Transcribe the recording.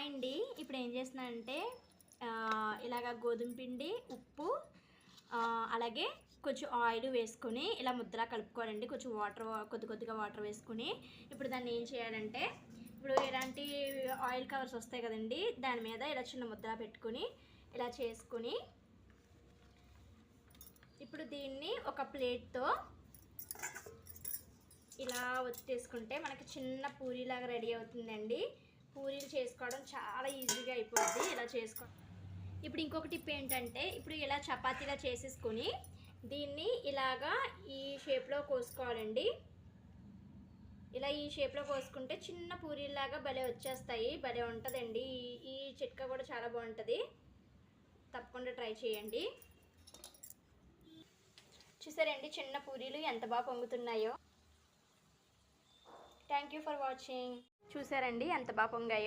Hi అండి. ఇప్పుడు ఏం చేస్తున్నానంటే ఇలాగ గోధుమ పిండి, ఉప్పు, అలాగే కొంచెం ఆయిల్ వేసుకొని ఇలా ముద్దలా కలుపుకోవాలండి. కొంచెం వాటర్, కొద్దిగా వాటర్ వేసుకొని ఇప్పుడు దాన్ని ఏం చేయాలంటే, ఇప్పుడు ఇలాంటి ఆయిల్ కవర్స్ వస్తాయి కదండి, దాని మీద ఇలా చిన్న ముద్దలా పెట్టుకొని ఇలా చేసుకొని ఇప్పుడు దీన్ని ఒక ప్లేట్తో ఇలా ఒత్తేసుకుంటే మనకి చిన్న పూరీలాగా రెడీ అవుతుందండి. పూరీలు చేసుకోవడం చాలా ఈజీగా అయిపోద్ది ఇలా చేసుకో. ఇప్పుడు ఇంకొక టిప్ ఏంటంటే, ఇప్పుడు ఇలా చపాతీలా చేసేసుకొని దీన్ని ఇలాగా ఈ షేప్లో కోసుకోవాలండి. ఇలా ఈ షేప్లో కోసుకుంటే చిన్న పూరీలాగా భలే వచ్చేస్తాయి. భలే ఉంటుందండి. ఈ చిట్కా కూడా చాలా బాగుంటుంది, తప్పకుండా ట్రై చేయండి. చూసారండి చిన్న పూరీలు ఎంత బాగా పొంగుతున్నాయో. Thank you for watching. చూసారండి ఎంత బాగా పొంగాయో.